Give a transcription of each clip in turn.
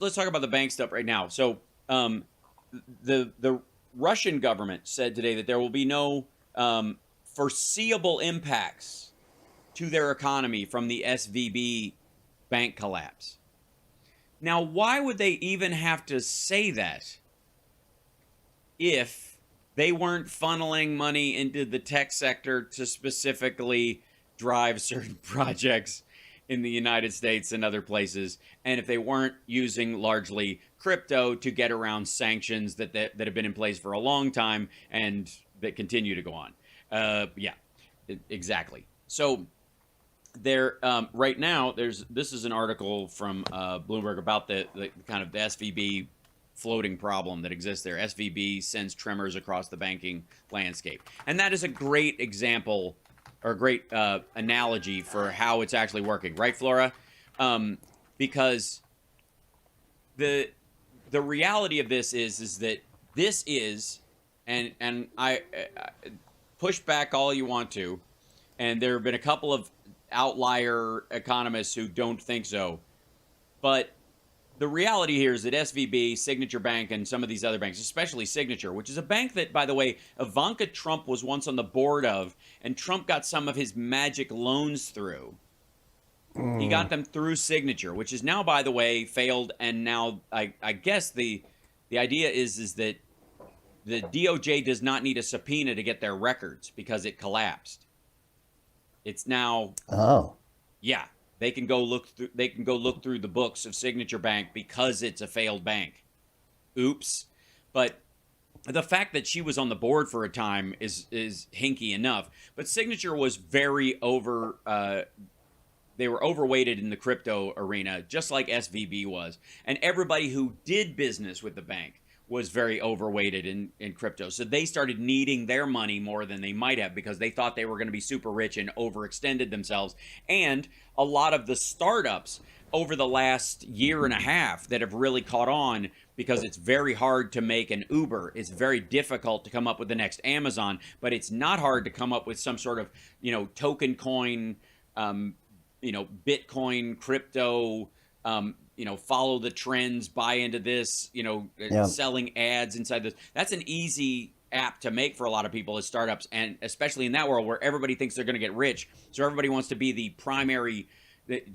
let's talk about the bank stuff right now. So, the Russian government said today that there will be no foreseeable impacts to their economy from the SVB bank collapse. Now, why would they even have to say that if they weren't funneling money into the tech sector to specifically drive certain projects in the United States and other places, and if they weren't using largely crypto to get around sanctions that have been in place for a long time and that continue to go on? Yeah, exactly. So there, right now, this is an article from Bloomberg about the kind of the SVB floating problem that exists there. SVB sends tremors across the banking landscape, and that is a great example or a great analogy for how it's actually working, right, Flora? Because the reality of this is that this is, and I push back all you want to, and there have been a couple of outlier economists who don't think so, but the reality here is that SVB, Signature Bank, and some of these other banks, especially Signature, which is a bank that, by the way, Ivanka Trump was once on the board of, and Trump got some of his magic loans through. He got them through Signature, which is now, by the way, failed, and now I guess the idea is that the DOJ does not need a subpoena to get their records because it collapsed. It's now, yeah, they can go look through the books of Signature Bank because it's a failed bank. Oops. But the fact that she was on the board for a time is hinky enough. But Signature was very they were overweighted in the crypto arena, just like SVB was. And everybody who did business with the bank was very overweighted in crypto. So they started needing their money more than they might have because they thought they were going to be super rich and overextended themselves. And a lot of the startups over the last year and a half that have really caught on, because it's very hard to make an Uber. It's very difficult to come up with the next Amazon, but it's not hard to come up with some sort of, token coin, Bitcoin, crypto, follow the trends, buy into this, selling ads inside this. That's an easy app to make for a lot of people as startups, and especially in that world where everybody thinks they're going to get rich. So everybody wants to be the primary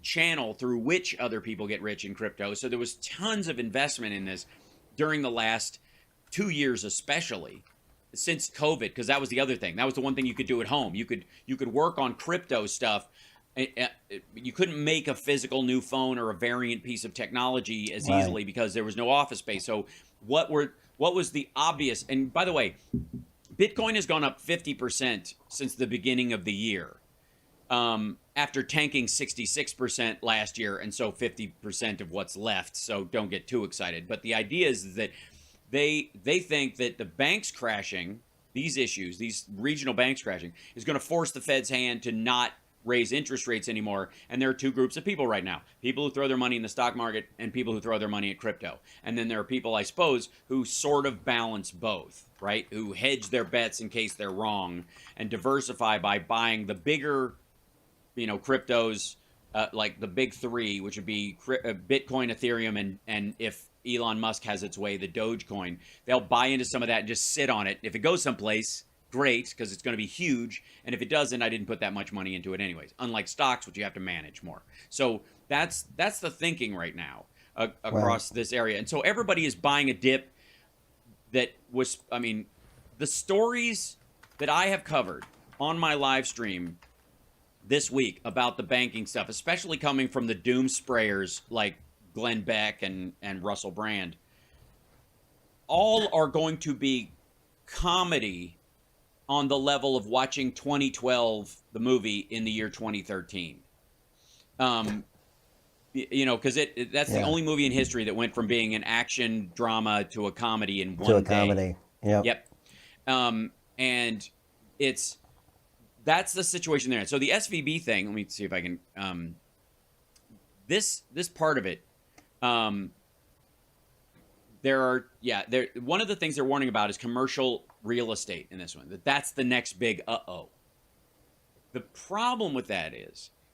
channel through which other people get rich in crypto. So there was tons of investment in this during the last 2 years, especially since COVID, because that was the other thing. That was the one thing you could do at home. You could work on crypto stuff. You couldn't make a physical new phone or a variant piece of technology as easily because there was no office space. So what was the obvious? And by the way, Bitcoin has gone up 50% since the beginning of the year, after tanking 66% last year, and so 50% of what's left. So don't get too excited. But the idea is that they think that the banks crashing, these issues, these regional banks crashing, is going to force the Fed's hand to not raise interest rates anymore. And there are two groups of people right now: people who throw their money in the stock market and people who throw their money at crypto. And then there are people, I suppose, who sort of balance both, right? Who hedge their bets in case they're wrong and diversify by buying the bigger, cryptos, like the big three, which would be Bitcoin, Ethereum, and if Elon Musk has its way, the Dogecoin. They'll buy into some of that and just sit on it. If it goes someplace, great, because it's going to be huge. And if it doesn't, I didn't put that much money into it anyways. Unlike stocks, which you have to manage more. So that's the thinking right now across this area. And so everybody is buying a dip that was, the stories that I have covered on my live stream this week about the banking stuff, especially coming from the doom sprayers like Glenn Beck and Russell Brand, all are going to be comedy on the level of watching 2012, the movie, in the year 2013. Because that's the only movie in history that went from being an action drama to a comedy in one day. To a comedy, Yep. And that's the situation there. So the SVB thing, let me see if I can, this part of it, one of the things they're warning about is commercial real estate in this one. That's the next big uh-oh. The problem with that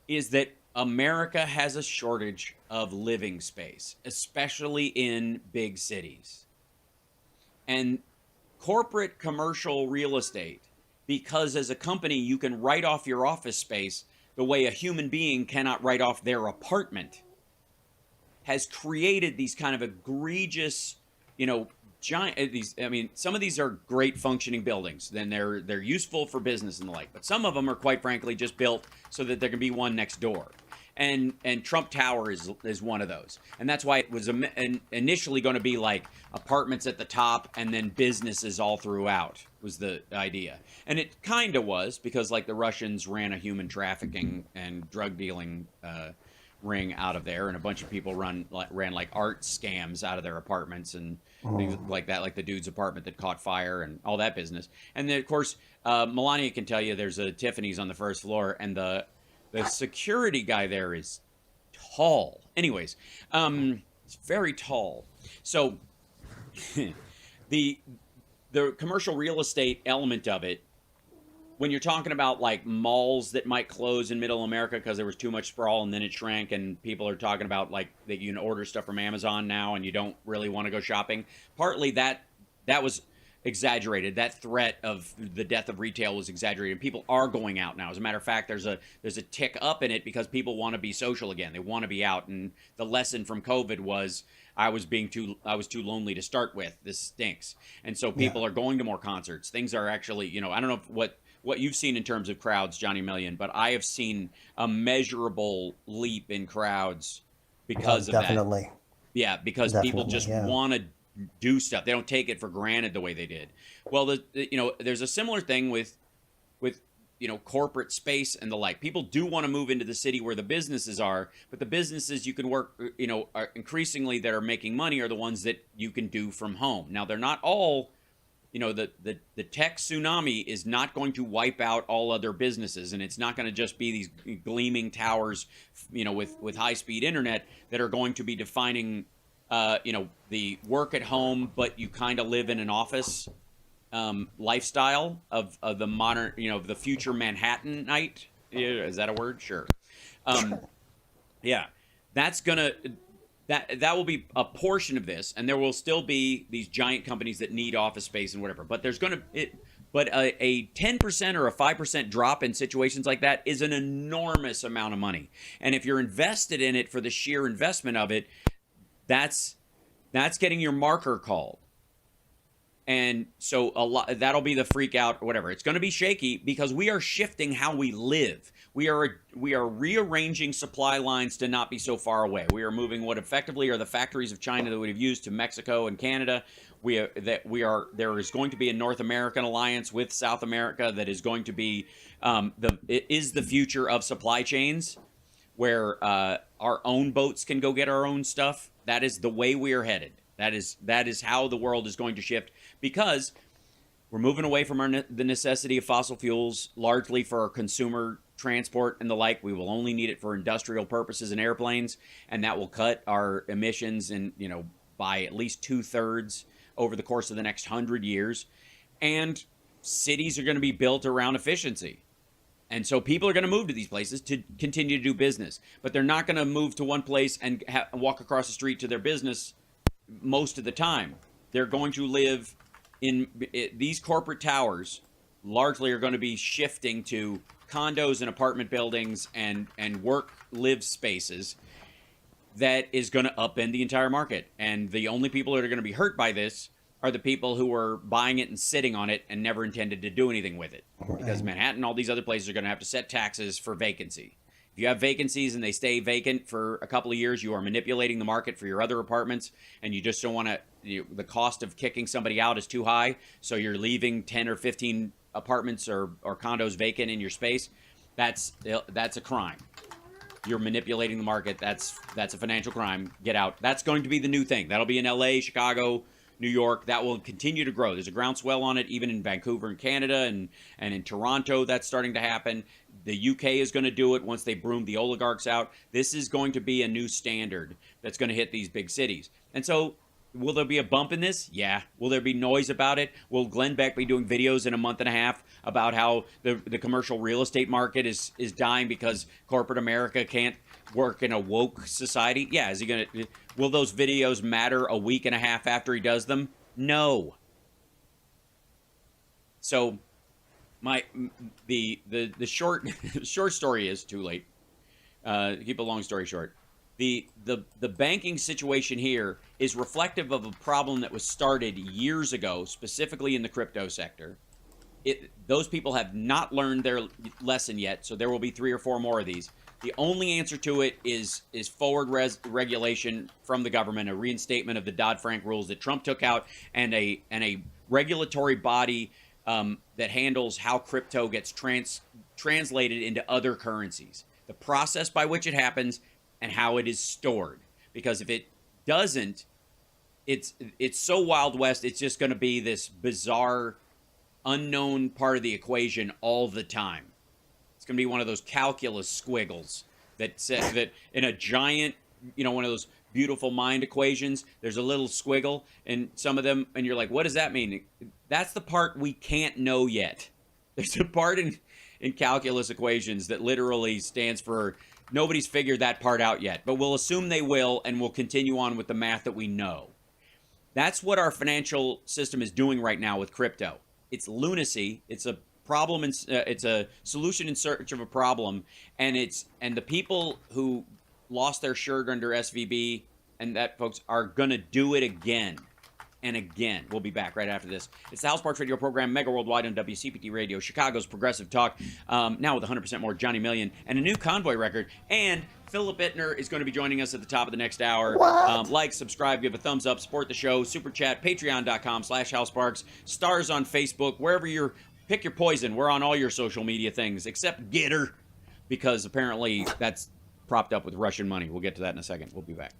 is that America has a shortage of living space, especially in big cities. And corporate commercial real estate, because as a company, you can write off your office space the way a human being cannot write off their apartment, has created these kind of egregious, giant these. I mean, some of these are great functioning buildings, then they're useful for business and the like, but some of them are quite frankly just built so that there can be one next door. And Trump Tower is one of those, and that's why it was initially going to be like apartments at the top and then businesses all throughout was the idea, and it kind of was, because like the Russians ran a human trafficking and drug dealing ring out of there, and a bunch of people ran like art scams out of their apartments and things like that, like the dude's apartment that caught fire and all that business. And then of course Melania can tell you there's a Tiffany's on the first floor, and the security guy there is tall. Anyways, it's very tall. So the commercial real estate element of it, when you're talking about like malls that might close in middle America because there was too much sprawl and then it shrank, and people are talking about like that you can order stuff from Amazon now and you don't really want to go shopping. Partly that was exaggerated. That threat of the death of retail was exaggerated. People are going out now. As a matter of fact, there's a tick up in it because people want to be social again. They want to be out. And the lesson from COVID was I was too lonely to start with. This stinks. And so people are going to more concerts. Things are actually, I don't know what you've seen in terms of crowds, Johnny Million, but I have seen a measurable leap in crowds because of definitely. that. Yeah, because people just want to do stuff. They don't take it for granted the way they did. Well, there's a similar thing with corporate space and the like. People do want to move into the city where the businesses are, but the businesses you can work, are increasingly that are making money are the ones that you can do from home. Now, they're not all, the tech tsunami is not going to wipe out all other businesses, and it's not going to just be these gleaming towers, with high-speed internet that are going to be defining the work at home, but you kind of live in an office lifestyle of the modern, the future Manhattanite. Is that a word? Sure. Yeah, that will be a portion of this, and there will still be these giant companies that need office space and whatever. But there's but a 10% or a 5% drop in situations like that is an enormous amount of money. And if you're invested in it for the sheer investment of it, that's getting your marker called. And so that'll be the freak out or whatever. It's going to be shaky because we are shifting how we live. We are rearranging supply lines to not be so far away. We are moving what effectively are the factories of China that we've used to Mexico and Canada. There is going to be a North American alliance with South America that is going to be the future of supply chains, where our own boats can go get our own stuff. That is the way we are headed. That is how the world is going to shift, because we're moving away from the necessity of fossil fuels largely for our consumer transport and the like. We will only need it for industrial purposes and airplanes, and that will cut our emissions by at least 2/3 over the course of the next 100 years. And cities are going to be built around efficiency. And so people are going to move to these places to continue to do business, but they're not going to move to one place and walk across the street to their business most of the time. They're going to live in these corporate towers. Largely are going to be shifting to condos and apartment buildings and live spaces. That is going to upend the entire market. And the only people that are going to be hurt by this are the people who are buying it and sitting on it and never intended to do anything with it. Because Manhattan, all these other places are going to have to set taxes for vacancy. If you have vacancies and they stay vacant for a couple of years, you are manipulating the market for your other apartments, and you just don't want to, the cost of kicking somebody out is too high, so you're leaving 10 or 15 apartments or condos vacant in your space. That's a crime. You're manipulating the market. That's a financial crime. Get out. That's going to be the new thing. That'll be in LA, Chicago, New York. That will continue to grow. There's a groundswell on it, even in Vancouver and Canada, and in Toronto. That's starting to happen. The UK is going to do it once they broom the oligarchs out. This is going to be a new standard that's going to hit these big cities. And so Will there be a bump in this? Yeah. Will there be noise about it? Will Glenn Beck be doing videos in a month and a half about how the commercial real estate market is dying because corporate America can't work in a woke society? Yeah. Is he going to? Will those videos matter a week and a half after he does them? No. So, the short short story is too late. Keep a long story short. The banking situation here is reflective of a problem that was started years ago, specifically in the crypto sector. Those people have not learned their lesson yet, so there will be 3 or 4 more of these. The only answer to it is forward regulation from the government, a reinstatement of the Dodd-Frank rules that Trump took out, and a regulatory body that handles how crypto gets translated into other currencies. The process by which it happens and how it is stored. Because if it doesn't, it's so Wild West, it's just going to be this bizarre, unknown part of the equation all the time. It's going to be one of those calculus squiggles that says that in a giant, one of those beautiful mind equations, there's a little squiggle in some of them, and you're like, what does that mean? That's the part we can't know yet. There's a part in calculus equations that literally stands for nobody's figured that part out yet, but we'll assume they will, and we'll continue on with the math that we know. That's what our financial system is doing right now with crypto. It's lunacy. It's a problem. It's a solution in search of a problem, and the people who lost their shirt under SVB and that folks are gonna do it again and again. We'll be back right after this. It's the House Parks Radio program, mega worldwide on WCPT Radio, Chicago's progressive talk, now with 100% more Johnny Million and a new Convoy record. And Philip Ittner is going to be joining us at the top of the next hour. Like, subscribe, give a thumbs up, support the show, super chat, patreon.com/houseparks, stars on Facebook, wherever you're, pick your poison. We're on all your social media things except Getter, because apparently that's propped up with Russian money. We'll get to that in a second. We'll be back.